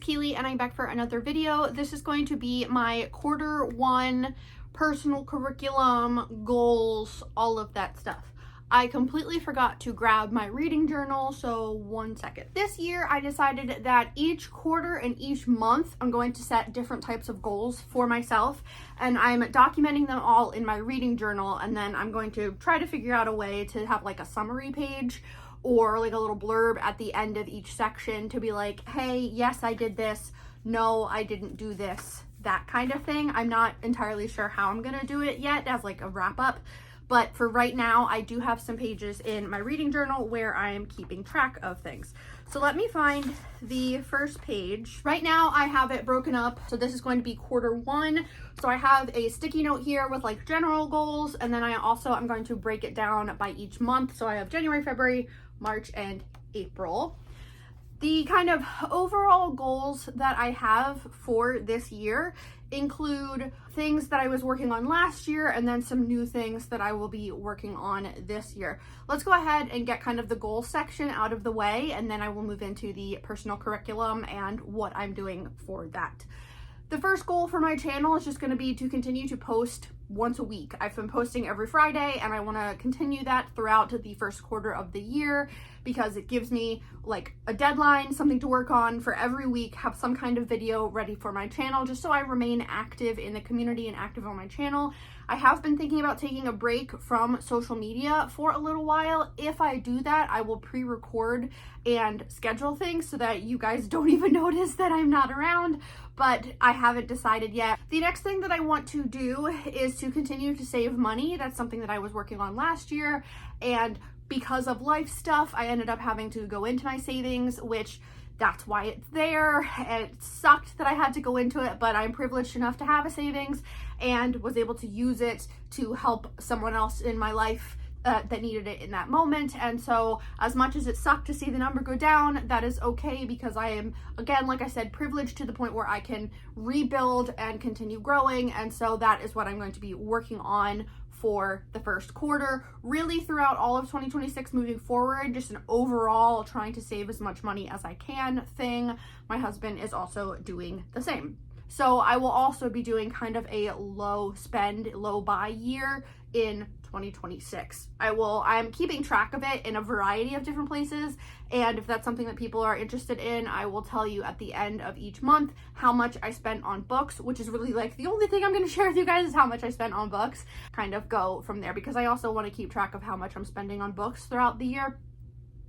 Keely and I'm back for another video. This is going to be my Q1 personal curriculum, goals, all of that stuff. I completely forgot to grab my reading journal, so 1 second. This year I decided that each quarter and each month I'm going to set different types of goals for myself, and I'm documenting them all in my reading journal, and then I'm going to try to figure out a way to have like a summary page or like a little blurb at the end of each section to be like, hey, yes, I did this. No, I didn't do this. That kind of thing. I'm not entirely sure how I'm gonna do it yet as like a wrap up. But for right now, I do have some pages in my reading journal where I am keeping track of things. So let me find the first page. Right now I have it broken up. So this is going to be Q1. So I have a sticky note here with like general goals. And then I'm going to break it down by each month. So I have January, February, March, and April. The kind of overall goals that I have for this year include things that I was working on last year and then some new things that I will be working on this year. Let's go ahead and get kind of the goal section out of the way, and then I will move into the personal curriculum and what I'm doing for that. The first goal for my channel is just going to be to continue to post once a week. I've been posting every Friday and I want to continue that throughout the first quarter of the year because it gives me like a deadline, something to work on for every week, have some kind of video ready for my channel just so I remain active in the community and active on my channel. I have been thinking about taking a break from social media for a little while. If I do that, I will pre-record and schedule things so that you guys don't even notice that I'm not around, but I haven't decided yet. The next thing that I want to do is to continue to save money. That's something that I was working on last year, and because of life stuff, I ended up having to go into my savings, which that's why it's there. It sucked that I had to go into it, but I'm privileged enough to have a savings and was able to use it to help someone else in my life that needed it in that moment. And so as much as it sucked to see the number go down, that is okay because I am, again, like I said, privileged to the point where I can rebuild and continue growing. And so that is what I'm going to be working on for the first quarter, really throughout all of 2026 moving forward, just an overall trying to save as much money as I can thing. My husband is also doing the same. So I will also be doing kind of a low spend, low buy year in 2026. I'm keeping track of it in a variety of different places, and if that's something that people are interested in, I will tell you at the end of each month how much I spent on books, which is really like the only thing I'm going to share with you guys is how much I spent on books. Kind of go from there because I also want to keep track of how much I'm spending on books throughout the year.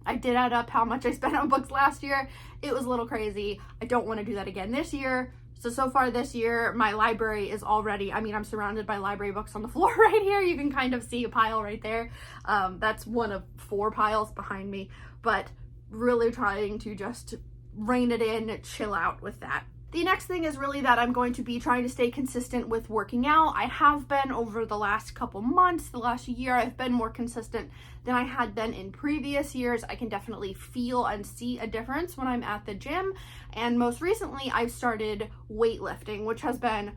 I did add up how much I spent on books last year. It was a little crazy. I don't want to do that again this year. So far this year, my library is already, I'm surrounded by library books on the floor right here. You can kind of see a pile right there. That's one of 4 piles behind me, but really trying to just rein it in, chill out with that. The next thing is really that I'm going to be trying to stay consistent with working out. I have been over the last couple months, the last year, I've been more consistent than I had been in previous years. I can definitely feel and see a difference when I'm at the gym. And most recently, I've started weightlifting, which has been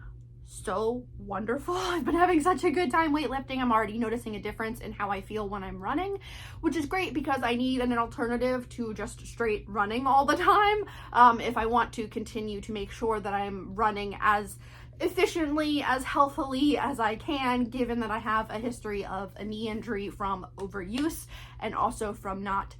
so wonderful. I've been having such a good time weightlifting. I'm already noticing a difference in how I feel when I'm running, which is great because I need an alternative to just straight running all the time if I want to continue to make sure that I'm running as efficiently, as healthily as I can, given that I have a history of a knee injury from overuse and also from not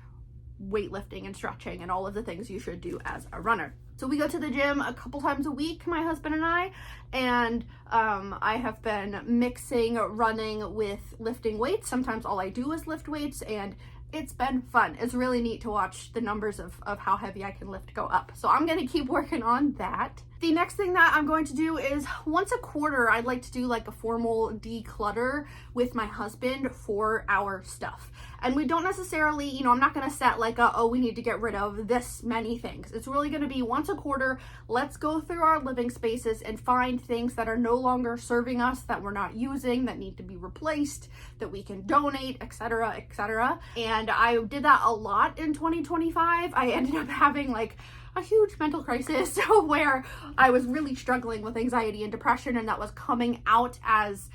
weightlifting and stretching and all of the things you should do as a runner. So we go to the gym a couple times a week, my husband and I I have been mixing running with lifting weights. Sometimes all I do is lift weights, and it's been fun. It's really neat to watch the numbers of how heavy I can lift go up. So I'm going to keep working on that. The next thing that I'm going to do is once a quarter, I'd like to do like a formal declutter with my husband for our stuff. And we don't necessarily, I'm not going to set like we need to get rid of this many things. It's really going to be once a quarter, let's go through our living spaces and find things that are no longer serving us, that we're not using, that need to be replaced, that we can donate, etc., etc. And I did that a lot in 2025. I ended up having like a huge mental crisis where I was really struggling with anxiety and depression, and that was coming out as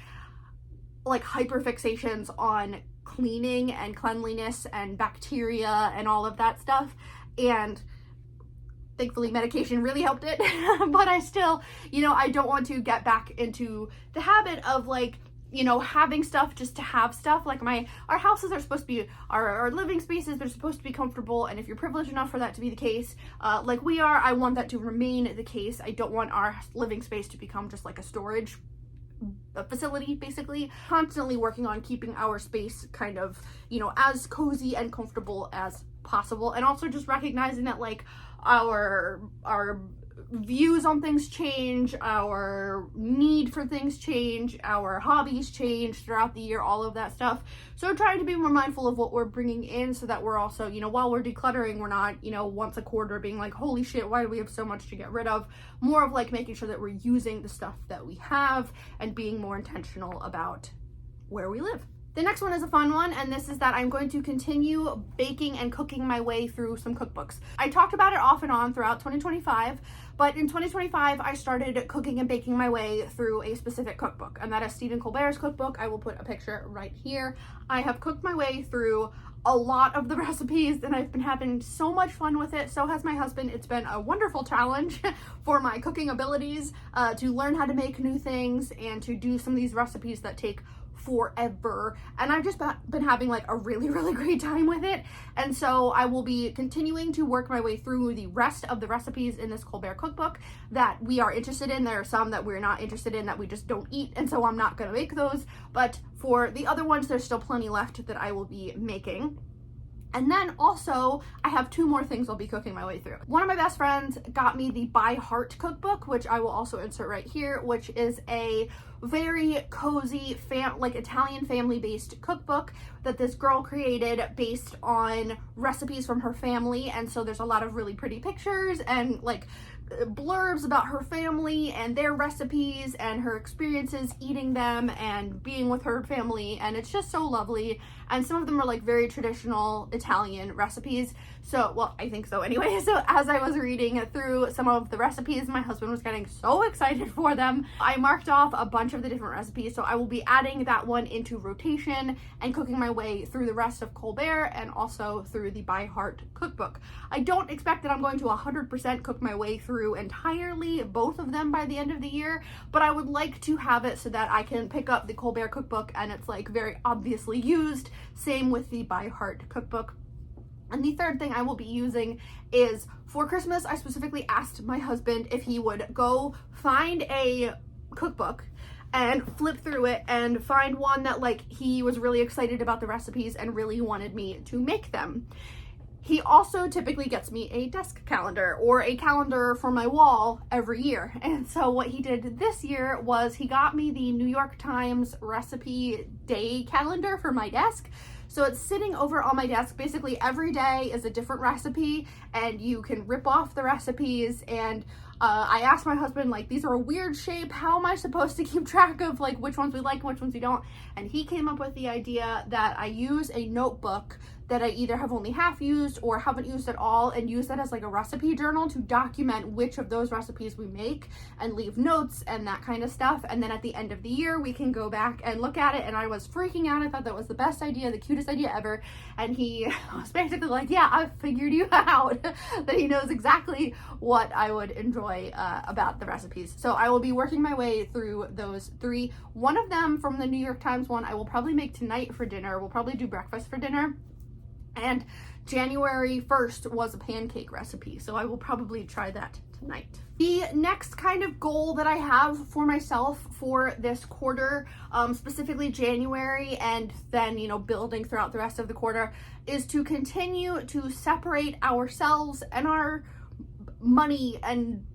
like hyperfixations on cleaning and cleanliness and bacteria and all of that stuff. And thankfully medication really helped it. But I still, you know, I don't want to get back into the habit of like, you know, having stuff just to have stuff. Like our houses are supposed to be, our living spaces, they're supposed to be comfortable. And if you're privileged enough for that to be the case, like we are, I want that to remain the case. I don't want our living space to become just like a storage facility, basically. Constantly working on keeping our space kind of, you know, as cozy and comfortable as possible. And also just recognizing that like our views on things change, our need for things change, our hobbies change throughout the year, all of that stuff. So trying to be more mindful of what we're bringing in so that we're also, you know, while we're decluttering, we're not, you know, once a quarter being like, holy shit, why do we have so much to get rid of? More of like making sure that we're using the stuff that we have and being more intentional about where we live. The next one is a fun one, and this is that I'm going to continue baking and cooking my way through some cookbooks. I talked about it off and on throughout 2025, but in 2025, I started cooking and baking my way through a specific cookbook, and that is Stephen Colbert's cookbook. I will put a picture right here. I have cooked my way through a lot of the recipes, and I've been having so much fun with it. So has my husband. It's been a wonderful challenge for my cooking abilities to learn how to make new things and to do some of these recipes that take forever, and I've just been having like a really great time with it. And so I will be continuing to work my way through the rest of the recipes in this Colbert cookbook that we are interested in. There are some that we're not interested in that we just don't eat, and so I'm not going to make those, but for the other ones there's still plenty left that I will be making. And then also, I have 2 more things I'll be cooking my way through. One of my best friends got me the By Heart cookbook, which I will also insert right here, which is a very cozy, like Italian family-based cookbook that this girl created based on recipes from her family. And so there's a lot of really pretty pictures and like blurbs about her family and their recipes and her experiences eating them and being with her family, and it's just so lovely. And some of them are like very traditional Italian recipes. So, well, I think so anyway. So as I was reading through some of the recipes, my husband was getting so excited for them. I marked off a bunch of the different recipes, so I will be adding that one into rotation and cooking my way through the rest of Colbert and also through the By Heart cookbook. I don't expect that I'm going to 100% cook my way through entirely both of them by the end of the year, but I would like to have it so that I can pick up the Colbert cookbook and it's like very obviously used. Same with the By Heart cookbook. And the third thing I will be using is, for Christmas, I specifically asked my husband if he would go find a cookbook and flip through it and find one that like he was really excited about the recipes and really wanted me to make them. He also typically gets me a desk calendar or a calendar for my wall every year. And so what he did this year was he got me the New York Times recipe day calendar for my desk. So it's sitting over on my desk. Basically every day is a different recipe and you can rip off the recipes. And I asked my husband, like, these are a weird shape. How am I supposed to keep track of like which ones we like and which ones we don't? And he came up with the idea that I use a notebook that I either have only half used or haven't used at all, and use that as like a recipe journal to document which of those recipes we make and leave notes and that kind of stuff. And then at the end of the year, we can go back and look at it. And I was freaking out. I thought that was the best idea, the cutest idea ever. And he was basically like, yeah, I figured you out, that he knows exactly what I would enjoy about the recipes. So I will be working my way through those 3. One of them from the New York Times one, I will probably make tonight for dinner. We'll probably do breakfast for dinner. And January 1st was a pancake recipe, so I will probably try that tonight. The next kind of goal that I have for myself for this quarter, specifically January, and then, you know, building throughout the rest of the quarter, is to continue to separate ourselves and our money and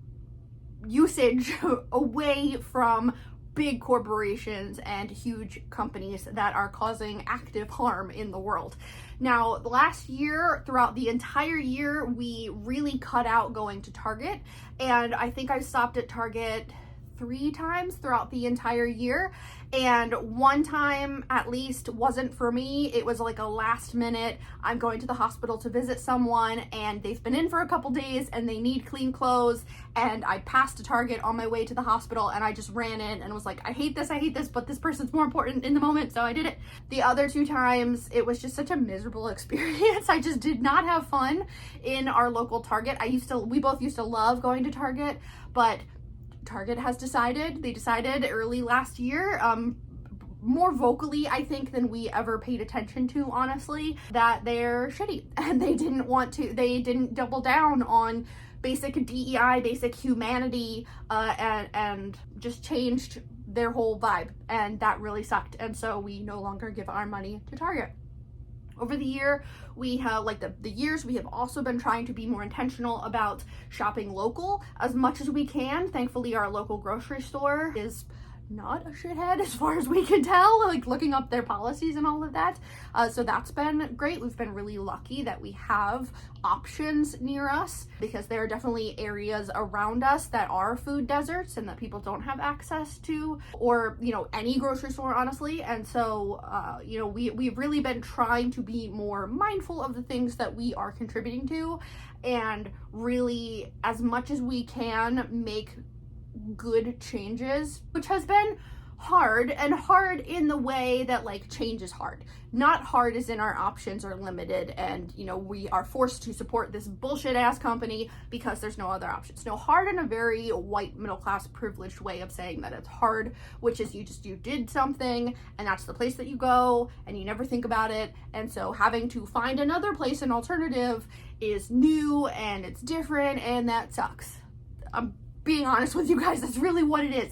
usage away from big corporations and huge companies that are causing active harm in the world. Now, last year, throughout the entire year, we really cut out going to Target, and I think I stopped at Target 3 times throughout the entire year, and one time at least wasn't for me. It was like a last minute, I'm going to the hospital to visit someone and they've been in for a couple days and they need clean clothes, and I passed a Target on my way to the hospital and I just ran in and was like, I hate this, but this person's more important in the moment, so I did it. The other 2 times it was just such a miserable experience. I just did not have fun in our local Target. We both used to love going to Target, but Target has decided early last year, more vocally, I think, than we ever paid attention to, honestly, that they're shitty and they didn't double down on basic DEI, basic humanity, and just changed their whole vibe, and that really sucked. And so we no longer give our money to Target. Over the year, we have, like the years, we have also been trying to be more intentional about shopping local as much as we can. Thankfully, our local grocery store is not a shithead as far as we can tell, like looking up their policies and all of that. So that's been great. We've been really lucky that we have options near us, because there are definitely areas around us that are food deserts and that people don't have access to, or, you know, any grocery store, honestly. And so, you know, we've really been trying to be more mindful of the things that we are contributing to, and really, as much as we can, make good changes, which has been hard, and hard in the way that, like, change is hard. Not hard as in our options are limited and, you know, we are forced to support this bullshit ass company because there's no other options. No, hard in a very white middle class privileged way of saying that it's hard, which is you did something and that's the place that you go and you never think about it. And so having to find another place, an alternative, is new and it's different, and that sucks. I'm being honest with you guys, that's really what it is.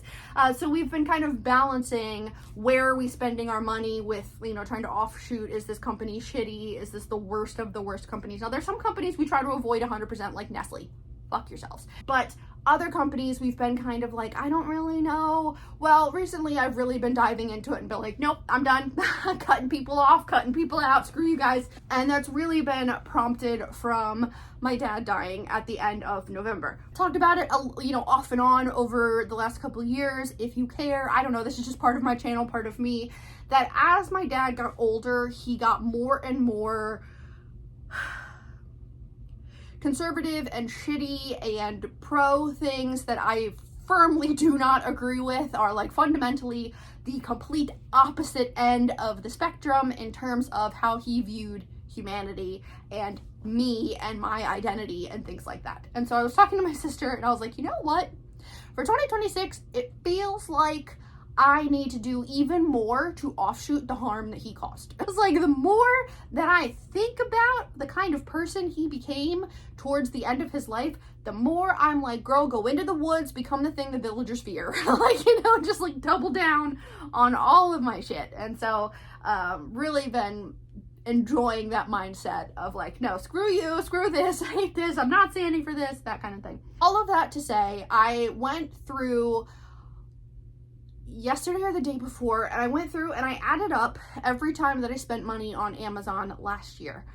So we've been kind of balancing, where are we spending our money with, you know, trying to offshoot, is this company shitty? Is this the worst of the worst companies? Now, there's some companies we try to avoid 100%, like Nestle. Fuck yourselves. But other companies, we've been kind of like, I don't really know. Well, recently I've really been diving into it and been like, nope, I'm done. Cutting people off, cutting people out, screw you guys. And that's really been prompted from my dad dying at the end of November. Talked about it, you know, off and on over the last couple of years. If you care, I don't know, this is just part of my channel, part of me, that as my dad got older, he got more and more conservative and shitty and pro things that I firmly do not agree with, are like fundamentally the complete opposite end of the spectrum in terms of how he viewed humanity and me and my identity and things like that. And so I was talking to my sister and I was like, you know what? For 2026, it feels like I need to do even more to offshoot the harm that he caused. It was like, the more that I think about the kind of person he became towards the end of his life, the more I'm like, girl, go into the woods, become the thing the villagers fear. Like, you know, just like double down on all of my shit. And so, really been enjoying that mindset of like, no, screw you, screw this, I hate this, I'm not standing for this, that kind of thing. All of that to say, I went through yesterday or the day before, and I went through and I added up every time that I spent money on Amazon last year,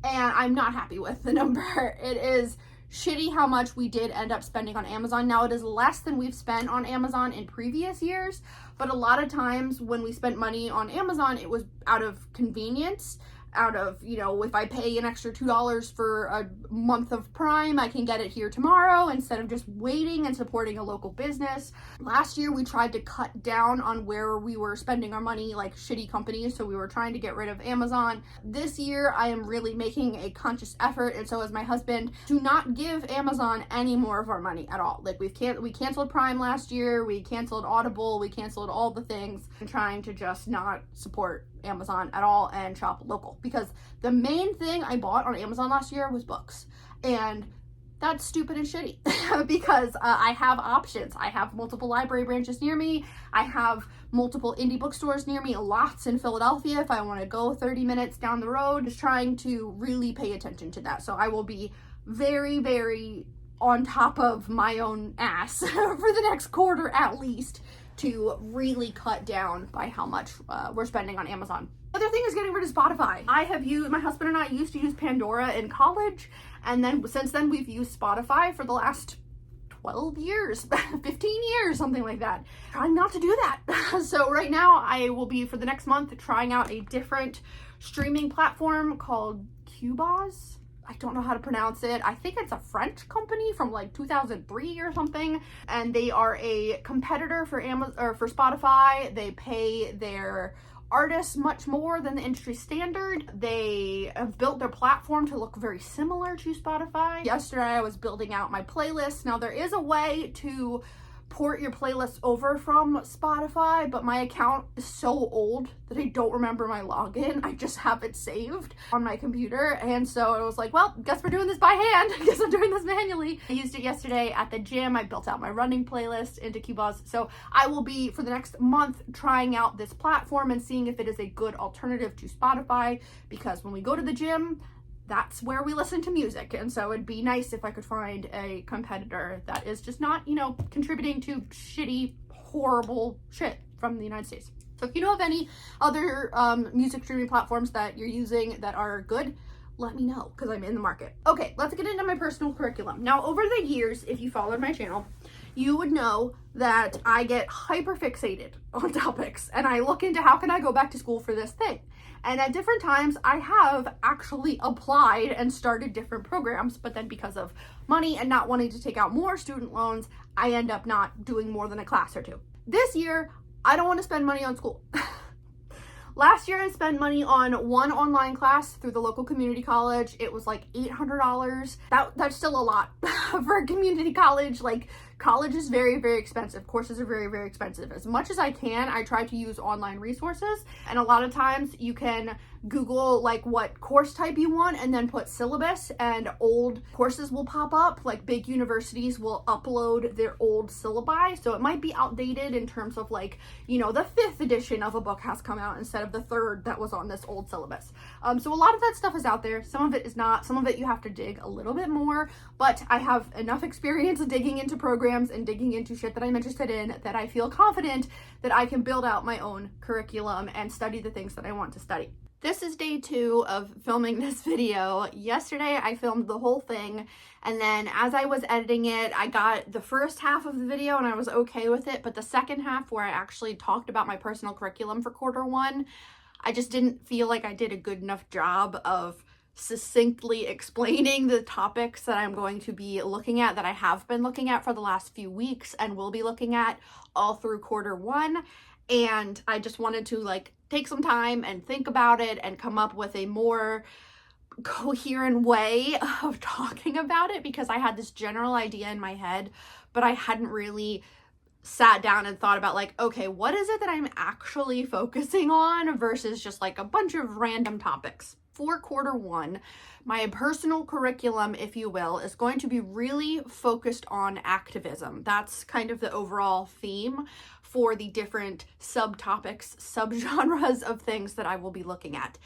and I'm not happy with the number. It is shitty how much we did end up spending on Amazon. Now, it is less than we've spent on Amazon in previous years, but a lot of times when we spent money on Amazon, it was out of convenience, out of, you know, if I pay an extra $2 for a month of Prime, I can get it here tomorrow instead of just waiting and supporting a local business. Last year, we tried to cut down on where we were spending our money, like shitty companies, so we were trying to get rid of Amazon. This year, I am really making a conscious effort, and so is my husband, to not give Amazon any more of our money at all. Like, we canceled Prime last year, we canceled Audible, we canceled all the things, and trying to just not support Amazon at all and shop local, because the main thing I bought on Amazon last year was books, and that's stupid and shitty because I have options. I have multiple library branches near me. I have multiple indie bookstores near me, lots in Philadelphia if I want to go 30 minutes down the road. Just trying to really pay attention to that. So I will be very, very on top of my own ass for the next quarter at least, to really cut down by how much we're spending on Amazon. Other thing is getting rid of Spotify. My husband and I used to use Pandora in college, and then since then we've used Spotify for the last 12 years, 15 years, something like that. Trying not to do that. So right now I will be, for the next month, trying out a different streaming platform called Qobuz. I don't know how to pronounce it. I think it's a French company from like 2003 or something. And they are a competitor for Amazon or for Spotify. They pay their artists much more than the industry standard. They have built their platform to look very similar to Spotify. Yesterday I was building out my playlist. Now there is a way to port your playlist over from Spotify, but my account is so old that I don't remember my login. I just have it saved on my computer, and so I was like, well, guess we're doing this by hand. Guess I'm doing this manually. I used it yesterday at the gym. I built out my running playlist into Qobuz, so I will be, for the next month, trying out this platform and seeing if it is a good alternative to Spotify, because when we go to the gym, that's where we listen to music, and so it'd be nice if I could find a competitor that is just not, you know, contributing to shitty, horrible shit from the United States. So if you know of any other music streaming platforms that you're using that are good, let me know, because I'm in the market. Okay, let's get into my personal curriculum. Now, over the years, if you followed my channel, you would know that I get hyper fixated on topics, and I look into how can I go back to school for this thing. And at different times, I have actually applied and started different programs, but then because of money and not wanting to take out more student loans, I end up not doing more than a class or two. This year, I don't want to spend money on school. Last year, I spent money on one online class through the local community college. It was like $800. That's still a lot for a community college. Like, college is very, very expensive. Courses are very, very expensive. As much as I can, I try to use online resources. And a lot of times you can Google like what course type you want and then put syllabus, and old courses will pop up. Like, big universities will upload their old syllabi. So it might be outdated in terms of, like, you know, the 5th edition of a book has come out instead of the 3rd that was on this old syllabus. So a lot of that stuff is out there. Some of it is not. Some of it you have to dig a little bit more, but I have enough experience digging into programs and digging into shit that I'm interested in that I feel confident that I can build out my own curriculum and study the things that I want to study. This is day 2 of filming this video. Yesterday I filmed the whole thing, and then as I was editing it, I got the first half of the video and I was okay with it, but the second half, where I actually talked about my personal curriculum for quarter 1, I just didn't feel like I did a good enough job of succinctly explaining the topics that I'm going to be looking at, that I have been looking at for the last few weeks and will be looking at all through quarter 1. And I just wanted to like take some time and think about it and come up with a more coherent way of talking about it, because I had this general idea in my head, but I hadn't really sat down and thought about, like, okay, what is it that I'm actually focusing on versus just like a bunch of random topics. For quarter 1, my personal curriculum, if you will, is going to be really focused on activism. That's kind of the overall theme for the different subtopics, subgenres of things that I will be looking at.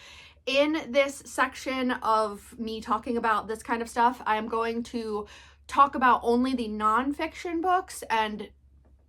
In this section of me talking about this kind of stuff, I am going to talk about only the nonfiction books and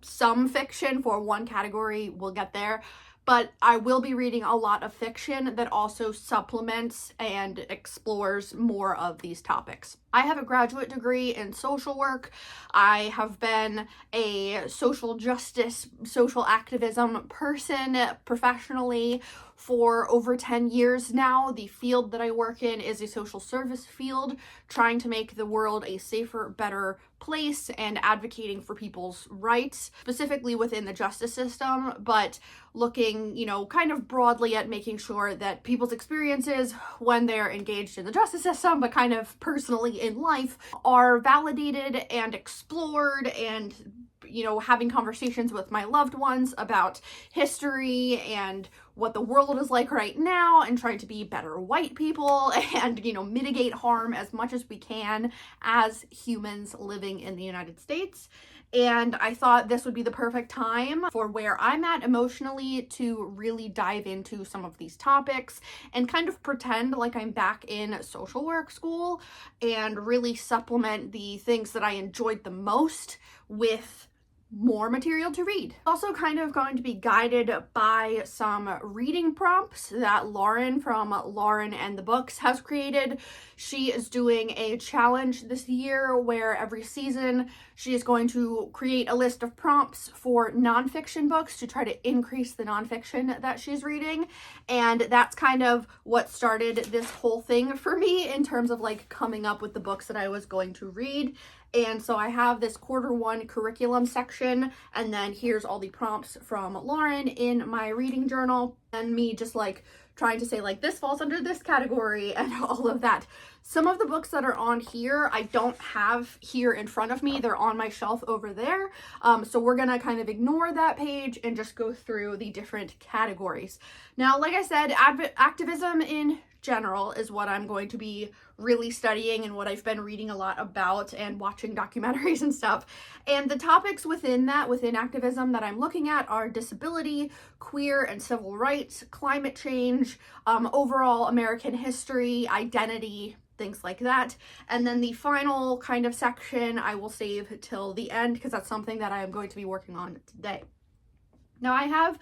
some fiction for one category. We'll get there. But I will be reading a lot of fiction that also supplements and explores more of these topics. I have a graduate degree in social work. I have been a social justice, social activism person professionally for over 10 years now. The field that I work in is a social service field, trying to make the world a safer, better place and advocating for people's rights, specifically within the justice system, but looking, you know, kind of broadly at making sure that people's experiences when they're engaged in the justice system, but kind of personally in life, are validated and explored, and, you know, having conversations with my loved ones about history and what the world is like right now, and trying to be better white people and, you know, mitigate harm as much as we can as humans living in the United States. And I thought this would be the perfect time for where I'm at emotionally to really dive into some of these topics and kind of pretend like I'm back in social work school and really supplement the things that I enjoyed the most with more material to read. Also kind of going to be guided by some reading prompts that Lauren from Lauren and the Books has created. She is doing a challenge this year where every season she is going to create a list of prompts for nonfiction books to try to increase the nonfiction that she's reading. And that's kind of what started this whole thing for me in terms of like coming up with the books that I was going to read. And so I have this Q1 curriculum section, and then here's all the prompts from Lauren in my reading journal, and me just like trying to say like this falls under this category and all of that. Some of the books that are on here I don't have here in front of me. They're on my shelf over there. So we're gonna kind of ignore that page and just go through the different categories. Now, like I said, activism in general is what I'm going to be really studying and what I've been reading a lot about and watching documentaries and stuff. And the topics within that, within activism that I'm looking at are disability, queer and civil rights, climate change, overall American history, identity, things like that. And then the final kind of section I will save till the end because that's something that I am going to be working on today. Now I have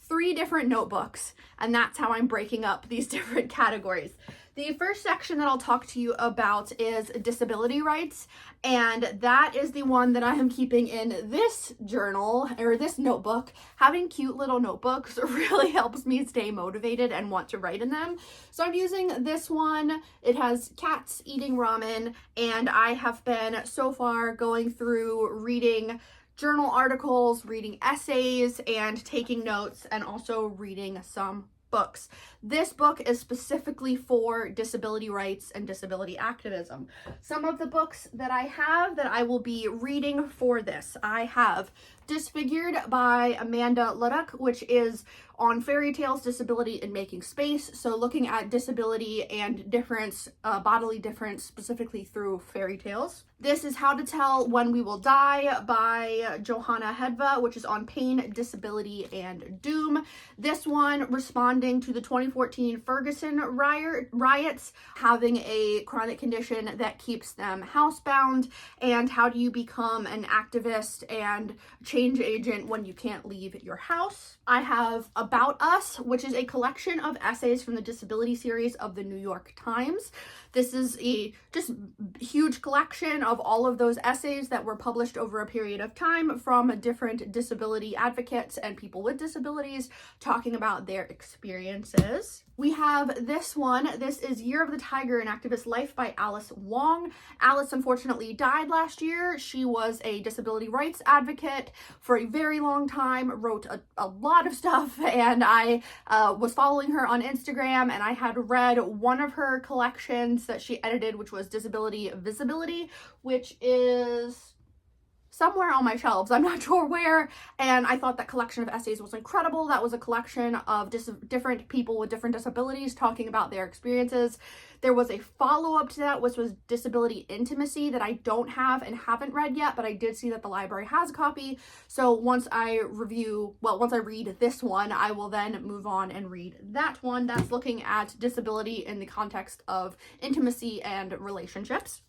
3 different notebooks, and that's how I'm breaking up these different categories. The first section that I'll talk to you about is disability rights, and that is the one that I am keeping in this journal, or this notebook. Having cute little notebooks really helps me stay motivated and want to write in them. So I'm using this one. It has cats eating ramen, and I have been so far going through reading journal articles, reading essays, and taking notes, and also reading some books. This book is specifically for disability rights and disability activism. Some of the books that I have that I will be reading for this, I have Disfigured by Amanda Luddock, which is on fairy tales, disability, and making space. So looking at disability and difference, bodily difference, specifically through fairy tales. This is How to Tell When We Will Die by Johanna Hedva, which is on pain, disability, and doom. This one responding to the 2014 Ferguson riots, having a chronic condition that keeps them housebound, and how do you become an activist and change agent when you can't leave your house. I have About Us, which is a collection of essays from the disability series of the New York Times. This is a just huge collection of all of those essays that were published over a period of time from different disability advocates and people with disabilities talking about their experiences. We have this one. This is Year of the Tiger, An Activist Life by Alice Wong. Alice unfortunately died last year. She was a disability rights advocate for a very long time, wrote a lot of stuff, and I was following her on Instagram, and I had read one of her collections that she edited, which was Disability Visibility, which is somewhere on my shelves, I'm not sure where, and I thought that collection of essays was incredible. That was a collection of different people with different disabilities talking about their experiences. There was a follow-up to that, which was Disability Intimacy, that I don't have and haven't read yet, but I did see that the library has a copy. So once I read this one, I will then move on and read that one. That's looking at disability in the context of intimacy and relationships.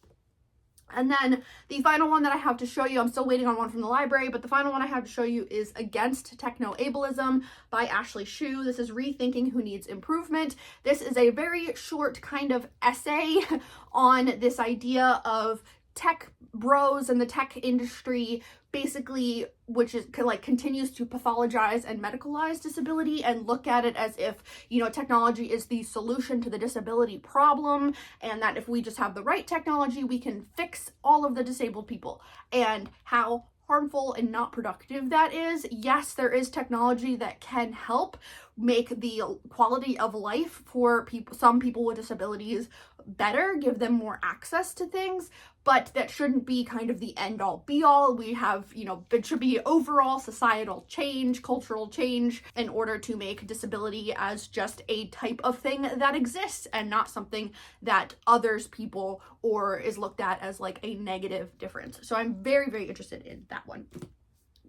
And then the final one that I have to show you, I'm still waiting on one from the library, but the final one I have to show you is Against Techno-Ableism by Ashley Shue. This is Rethinking Who Needs Improvement. This is a very short kind of essay on this idea of tech bros and the tech industry, basically, which is like continues to pathologize and medicalize disability and look at it as if, you know, technology is the solution to the disability problem, and that if we just have the right technology, we can fix all of the disabled people, and how harmful and not productive that is. Yes, there is technology that can help make the quality of life for some people with disabilities better, give them more access to things, but that shouldn't be kind of the end all be all. We have, you know, it should be overall societal change, cultural change, in order to make disability as just a type of thing that exists and not something that others people or is looked at as like a negative difference. So I'm very, very interested in that one.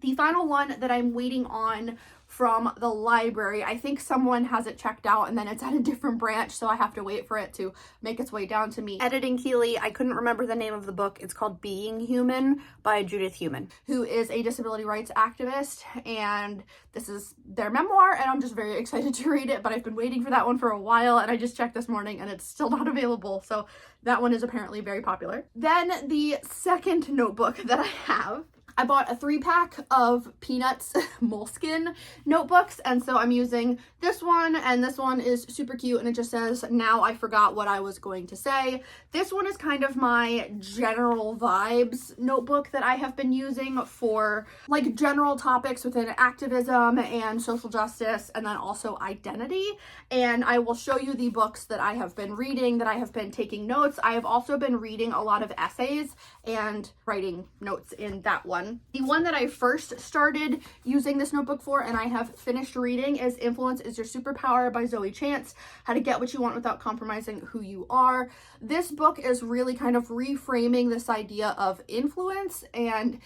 The final one that I'm waiting on from the library, I think someone has it checked out and then it's at a different branch, so I have to wait for it to make its way down to me. Editing Keeley, I couldn't remember the name of the book. It's called Being Human by Judith Heumann, who is a disability rights activist, and this is their memoir, and I'm just very excited to read it, but I've been waiting for that one for a while, and I just checked this morning and it's still not available, so that one is apparently very popular. Then the second notebook that I have, I bought a 3-pack of Peanuts Moleskine notebooks, and so I'm using this one, and this one is super cute, and it just says, "Now I forgot what I was going to say." This one is kind of my general vibes notebook that I have been using for like general topics within activism and social justice, and then also identity. And I will show you the books that I have been reading, that I have been taking notes. I have also been reading a lot of essays and writing notes in that one. The one that I first started using this notebook for and I have finished reading is Influence is Your Superpower by Zoe Chance, How to Get What You Want Without Compromising Who You Are. This book is really kind of reframing this idea of influence, and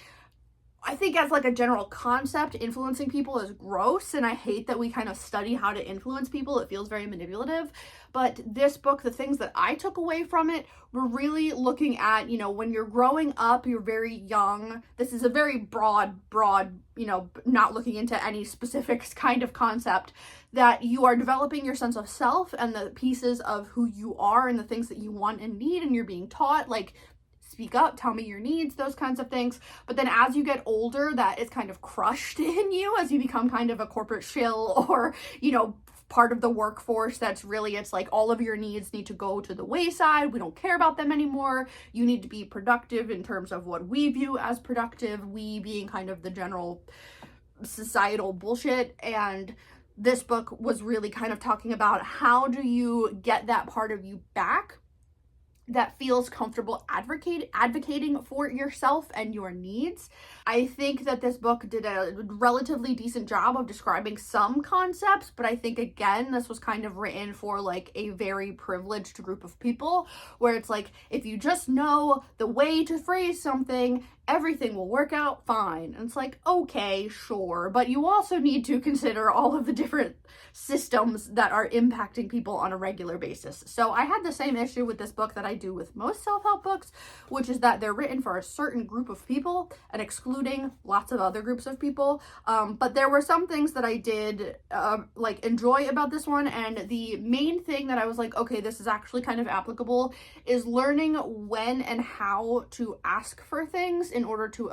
I think as like a general concept, influencing people is gross, and I hate that we kind of study how to influence people. It feels very manipulative. But this book, the things that I took away from it were really looking at, you know, when you're growing up, you're very young. This is a very broad, you know, not looking into any specific kind of concept, that you are developing your sense of self and the pieces of who you are and the things that you want and need, and you're being taught, like, speak up, tell me your needs, those kinds of things. But then as you get older, that is kind of crushed in you as you become kind of a corporate shill, or, you know, part of the workforce that's really, it's like all of your needs need to go to the wayside. We don't care about them anymore. You need to be productive in terms of what we view as productive, we being kind of the general societal bullshit. And this book was really kind of talking about how do you get that part of you back that feels comfortable advocating for yourself and your needs. I think that this book did a relatively decent job of describing some concepts, but I think, again, this was kind of written for like a very privileged group of people, where it's like, if you just know the way to phrase something, everything will work out fine. And it's like, okay, sure, but you also need to consider all of the different systems that are impacting people on a regular basis. So I had the same issue with this book that I do with most self-help books, which is that they're written for a certain group of people and excluding lots of other groups of people. But there were some things that I did like enjoy about this one, and the main thing that I was like, okay, this is actually kind of applicable, is learning when and how to ask for things in order to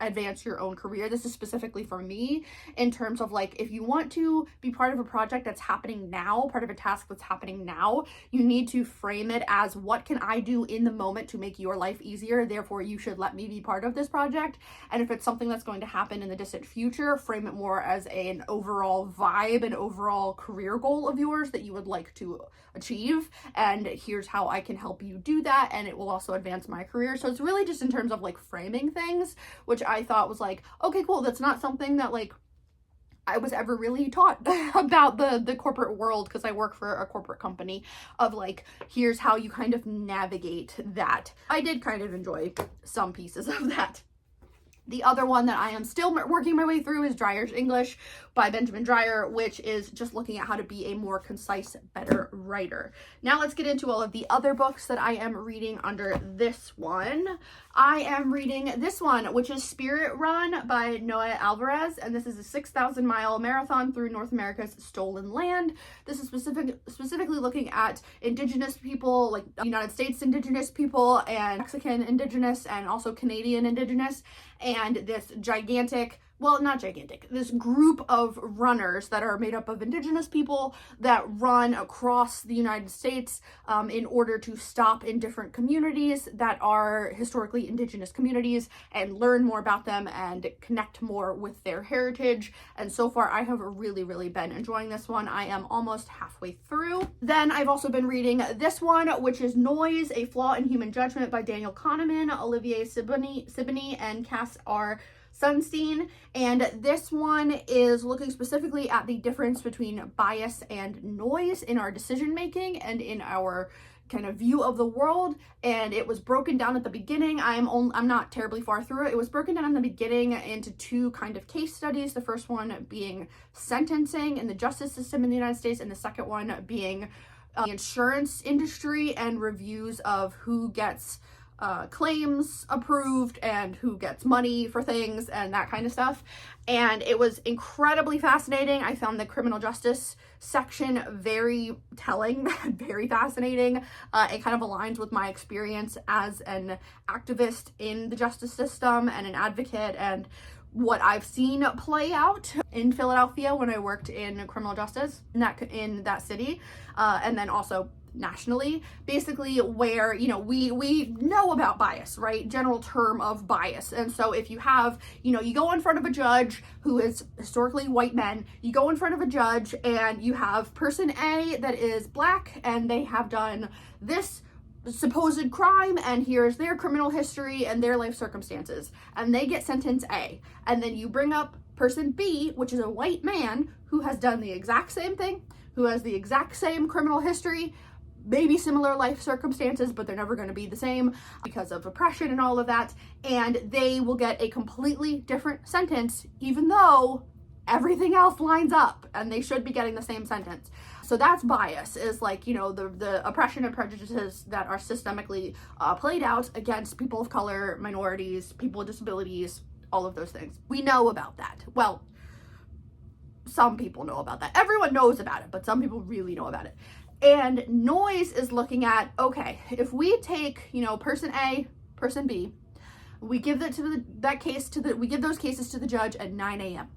advance your own career. This is specifically for me in terms of like, if you want to be part of a project that's happening now, part of a task that's happening now, you need to frame it as, what can I do in the moment to make your life easier? Therefore, you should let me be part of this project. And if it's something that's going to happen in the distant future, frame it more as an overall vibe, an overall career goal of yours that you would like to achieve. And here's how I can help you do that. And it will also advance my career. So it's really just in terms of like framing things, which I thought was like, okay, cool. That's not something that like I was ever really taught about the corporate world, because I work for a corporate company, of like, here's how you kind of navigate that. I did kind of enjoy some pieces of that. The other one that I am still working my way through is Dreyer's English by Benjamin Dreyer, which is just looking at how to be a more concise, better writer. Now let's get into all of the other books that I am reading under this one. I am reading this one, which is Spirit Run by Noé Alvarez, and this is a 6,000-mile marathon through North America's stolen land. This is specifically looking at Indigenous people, like United States Indigenous people and Mexican Indigenous and also Canadian Indigenous, and this gigantic, well, not gigantic, this group of runners that are made up of Indigenous people that run across the United States in order to stop in different communities that are historically Indigenous communities and learn more about them and connect more with their heritage. And so far, I have really, really been enjoying this one. I am almost halfway through. Then I've also been reading this one, which is Noise, A Flaw in Human Judgment by Daniel Kahneman, Olivier Sibony, and Cass R. Sunstein. And this one is looking specifically at the difference between bias and noise in our decision making and in our kind of view of the world, and it was broken down at the beginning. I'm not terribly far through it. It was broken down in the beginning into two kind of case studies. The first one being sentencing in the justice system in the United States, and the second one being the insurance industry and reviews of who gets claims approved and who gets money for things and that kind of stuff. And it was incredibly fascinating. I found the criminal justice section very telling, very fascinating. It kind of aligns with my experience as an activist in the justice system and an advocate, and what I've seen play out in Philadelphia when I worked in criminal justice in that city, and then also nationally, basically, where, you know, we know about bias, right? General term of bias. And so if you have, you know, you go in front of a judge who is historically white men, you go in front of a judge and you have person A that is black and they have done this supposed crime, and here's their criminal history and their life circumstances, and they get sentence A. And then you bring up person B, which is a white man who has done the exact same thing, who has the exact same criminal history, maybe similar life circumstances, but they're never going to be the same because of oppression and all of that, and they will get a completely different sentence, even though everything else lines up and they should be getting the same sentence. So that's bias, is like, you know, the oppression and prejudices that are systemically played out against people of color, minorities, people with disabilities, all of those things. We know about that. Well, some people know about that. Everyone knows about it, but some people really know about it. And Noyes is looking at, okay, if we take, you know, person A, person B, we give that to we give those cases to the judge at 9 a.m.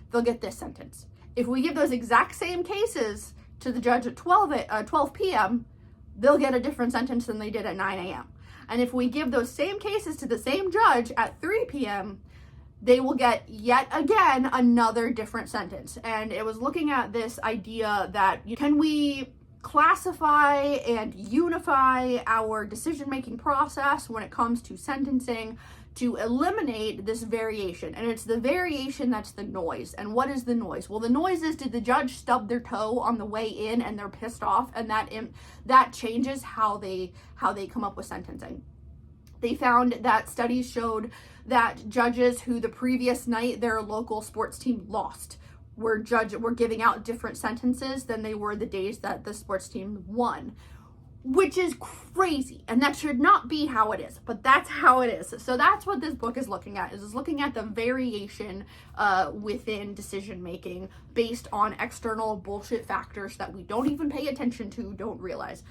They'll get this sentence. If we give those exact same cases to the judge at 12 p.m., they'll get a different sentence than they did at 9 a.m. And if we give those same cases to the same judge at 3 p.m., they will get yet again another different sentence. And it was looking at this idea that, can we classify and unify our decision-making process when it comes to sentencing to eliminate this variation? And it's the variation that's the noise. And what is the noise? Well, the noise is, did the judge stub their toe on the way in and they're pissed off, and that changes how they come up with sentencing. They found that studies showed that judges who the previous night their local sports team lost were giving out different sentences than they were the days that the sports team won, which is crazy. And that should not be how it is, but that's how it is. So that's what this book is looking at, is looking at the variation within decision making based on external bullshit factors that we don't even pay attention to, don't realize.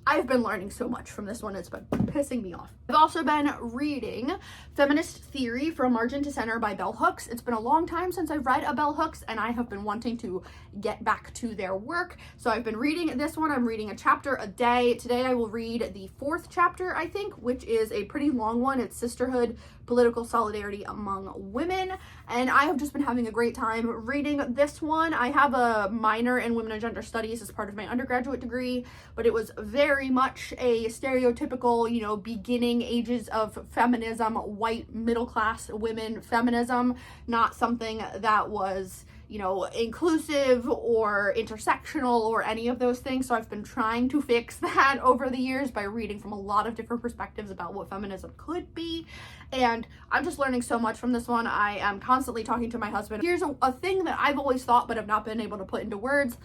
I've been learning so much from this one, it's been pissing me off. I've also been reading Feminist Theory from Margin to Center by Bell Hooks. It's been a long time since I've read a Bell Hooks, and I have been wanting to get back to their work. So I've been reading this one. I'm reading a chapter a day. Today I will read the 4th chapter, I think, which is a pretty long one. It's Sisterhood, Political Solidarity Among Women. And I have just been having a great time reading this one. I have a minor in Women and Gender Studies as part of my undergraduate degree, but it was very much a stereotypical, you know, beginning ages of feminism, white middle-class women feminism, not something that was, you know, inclusive or intersectional or any of those things. So I've been trying to fix that over the years by reading from a lot of different perspectives about what feminism could be. And I'm just learning so much from this one. I am constantly talking to my husband. Here's a thing that I've always thought but have not been able to put into words.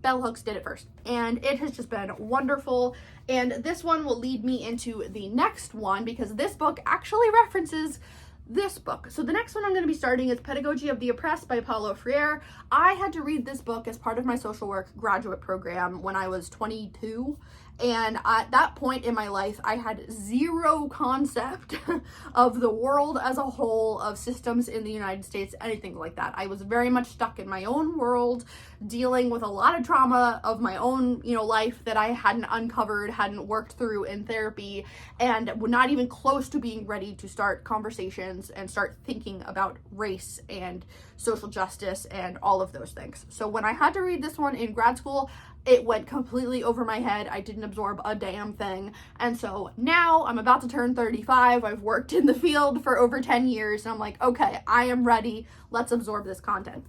Bell Hooks did it first, and it has just been wonderful. And this one will lead me into the next one, because this book actually references this book. So the next one I'm going to be starting is Pedagogy of the Oppressed by Paulo Freire. I had to read this book as part of my social work graduate program when I was 22. And at that point in my life, I had zero concept of the world as a whole, of systems in the United States, anything like that. I was very much stuck in my own world, dealing with a lot of trauma of my own, you know, life that I hadn't uncovered, hadn't worked through in therapy, and were not even close to being ready to start conversations and start thinking about race and social justice and all of those things. So when I had to read this one in grad school, it went completely over my head. I didn't absorb a damn thing. And so now I'm about to turn 35. I've worked in the field for over 10 years. And I'm like, okay, I am ready. Let's absorb this content.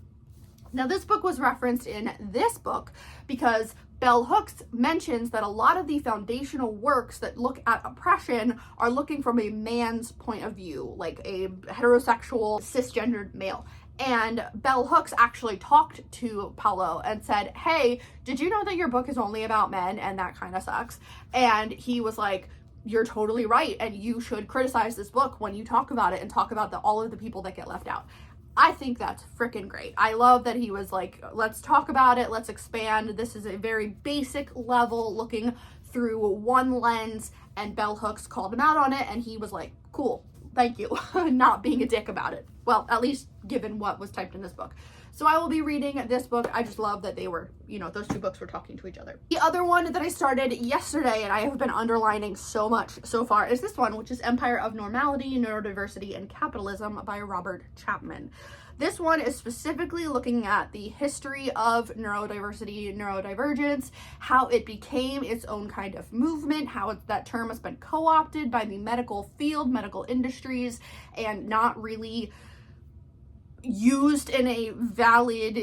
Now, this book was referenced in this book because Bell Hooks mentions that a lot of the foundational works that look at oppression are looking from a man's point of view, like a heterosexual, cisgendered male. And Bell Hooks actually talked to Paulo and said, hey, did you know that your book is only about men and that kind of sucks? And he was like, you're totally right, and you should criticize this book when you talk about it and talk about all of the people that get left out. I think that's freaking great. I love that he was like, let's talk about it, let's expand. This is a very basic level looking through one lens, and Bell Hooks called him out on it, and he was like, cool, thank you, not being a dick about it. Well, at least given what was typed in this book. So I will be reading this book. I just love that they were, those two books were talking to each other. The other one that I started yesterday, and I have been underlining so much so far, is this one, which is Empire of Normality, Neurodiversity, and Capitalism by Robert Chapman. This one is specifically looking at the history of neurodiversity, neurodivergence, how it became its own kind of movement, how that term has been co-opted by the medical field, medical industries, and not really used in a valid,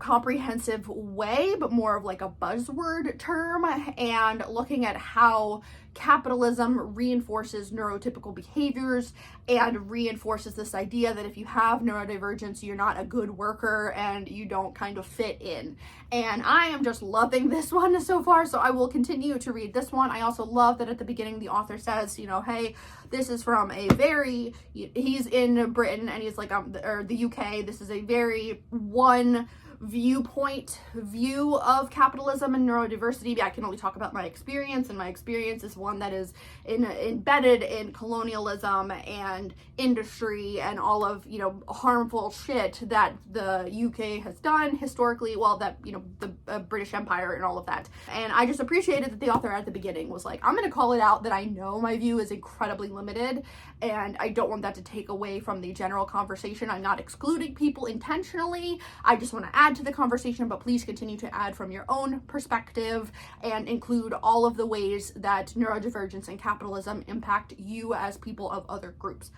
comprehensive way, but more of like a buzzword term, and looking at how capitalism reinforces neurotypical behaviors and reinforces this idea that if you have neurodivergence, you're not a good worker and you don't kind of fit in. And I am just loving this one so far, so I will continue to read this one. I also love that at the beginning the author says, hey, this is from he's in Britain and he's like, or the UK, this is a very one viewpoint view of capitalism and neurodiversity. I can only talk about my experience, and my experience is one that is embedded in colonialism and industry and all of harmful shit that the UK has done historically, the British Empire and all of that. And I just appreciated that the author at the beginning was like, I'm going to call it out that I know my view is incredibly limited and I don't want that to take away from the general conversation. I'm not excluding people intentionally. I just want to add to the conversation, but please continue to add from your own perspective and include all of the ways that neurodivergence and capitalism impact you as people of other groups.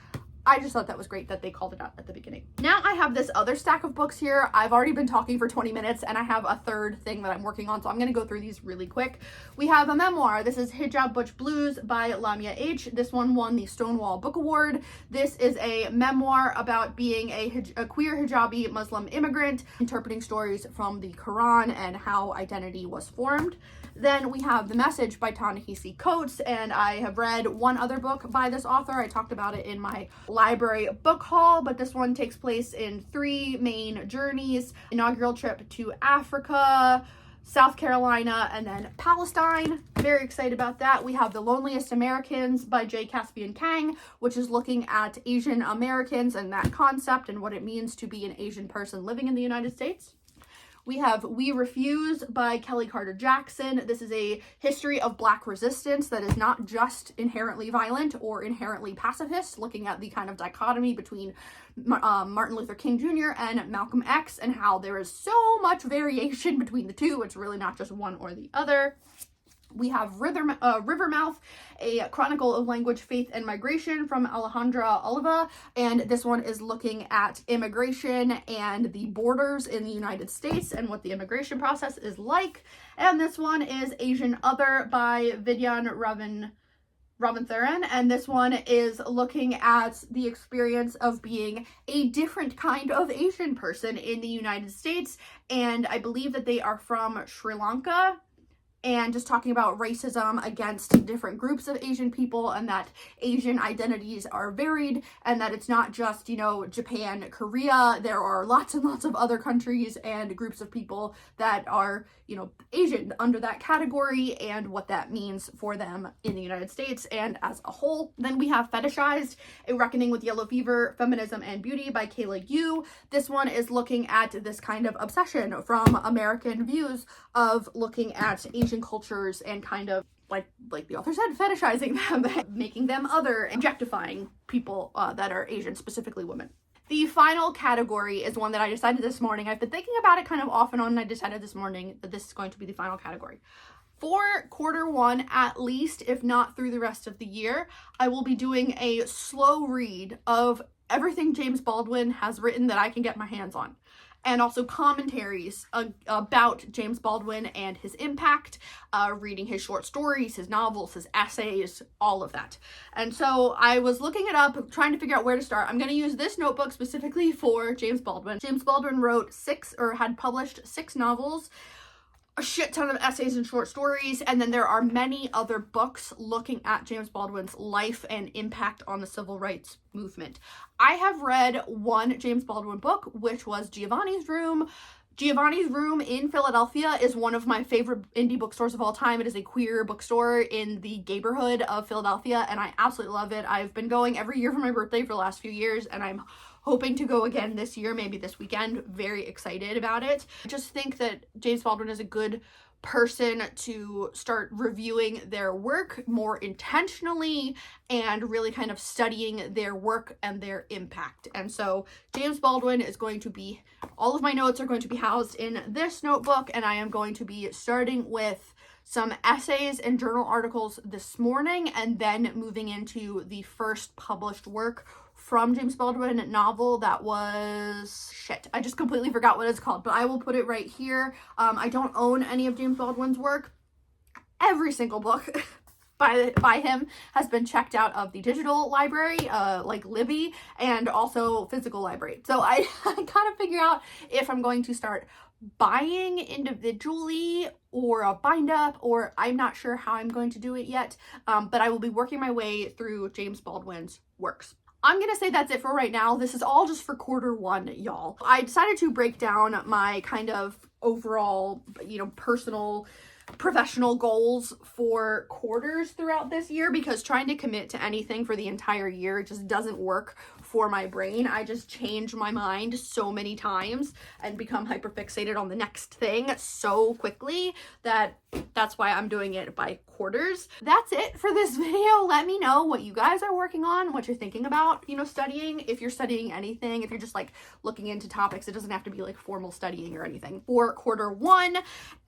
I just thought that was great that they called it out at the beginning. Now I have this other stack of books here. I've already been talking for 20 minutes and I have a third thing that I'm working on, so I'm going to go through these really quick. We have a memoir. This is Hijab Butch Blues by Lamia H. This one won the Stonewall Book Award. This is a memoir about being a queer hijabi Muslim immigrant, interpreting stories from the Quran and how identity was formed. Then we have The Message by Ta-Nehisi Coates, and I have read one other book by this author. I talked about it in my library book haul, but this one takes place in 3 main journeys: inaugural trip to Africa, South Carolina, and then Palestine. Very excited about that. We have The Loneliest Americans by J. Caspian Kang, which is looking at Asian Americans and that concept and what it means to be an Asian person living in the United States. We have We Refuse by Kelly Carter Jackson. This is a history of Black resistance that is not just inherently violent or inherently pacifist, looking at the kind of dichotomy between Martin Luther King Jr. and Malcolm X and how there is so much variation between the two. It's really not just one or the other. We have Rivermouth, a chronicle of language, faith, and migration from Alejandra Oliva. And this one is looking at immigration and the borders in the United States and what the immigration process is like. And this one is Asian Other by Vidyan Ravintharan, and this one is looking at the experience of being a different kind of Asian person in the United States. And I believe that they are from Sri Lanka. And just talking about racism against different groups of Asian people, and that Asian identities are varied, and that it's not just, Japan, Korea. There are lots and lots of other countries and groups of people that are, Asian under that category, and what that means for them in the United States and as a whole. Then we have Fetishized, A Reckoning with Yellow Fever, Feminism and Beauty by Kayla Yu. This one is looking at this kind of obsession from American views of looking at Asian cultures and kind of like the author said, fetishizing them, making them other, objectifying people that are Asian, specifically women. The final category is one that I decided this morning. I've been thinking about it kind of off and on, and I decided this morning that this is going to be the final category. For Q1, at least, if not through the rest of the year, I will be doing a slow read of everything James Baldwin has written that I can get my hands on. and also commentaries about James Baldwin and his impact, reading his short stories, his novels, his essays, all of that. And so I was looking it up, trying to figure out where to start. I'm going to use this notebook specifically for James Baldwin. James Baldwin wrote had published 6 novels, a shit ton of essays and short stories, and then there are many other books looking at James Baldwin's life and impact on the civil rights movement. I have read one James Baldwin book, which was Giovanni's Room. Giovanni's Room in Philadelphia is one of my favorite indie bookstores of all time. It is a queer bookstore in the neighborhood of Philadelphia, and I absolutely love it. I've been going every year for my birthday for the last few years, and I'm hoping to go again this year, maybe this weekend. Very excited about it. I just think that James Baldwin is a good person to start reviewing their work more intentionally and really kind of studying their work and their impact. And so James Baldwin is going to be, all of my notes are going to be housed in this notebook, and I am going to be starting with some essays and journal articles this morning, and then moving into the first published work from James Baldwin novel that was, I just completely forgot what it's called, but I will put it right here. I don't own any of James Baldwin's work. Every single book by him has been checked out of the digital library, like Libby, and also physical library. So I kind of figure out if I'm going to start buying individually or a bind up, or I'm not sure how I'm going to do it yet, but I will be working my way through James Baldwin's works. I'm gonna say that's it for right now. This is all just for Q1, y'all. I decided to break down my kind of overall, personal, professional goals for quarters throughout this year, because trying to commit to anything for the entire year just doesn't work for my brain. I just change my mind so many times and become hyperfixated on the next thing so quickly that that's why I'm doing it by quarters. That's it for this video. Let me know what you guys are working on, what you're thinking about, studying. If you're studying anything, if you're just like looking into topics, it doesn't have to be like formal studying or anything for Q1.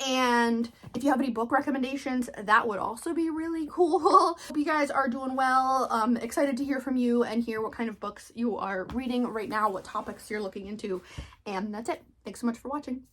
And if you have any book recommendations, that would also be really cool. Hope you guys are doing well. Excited to hear from you and hear what kind of books you are reading right now, what topics you're looking into. And that's it. Thanks so much for watching.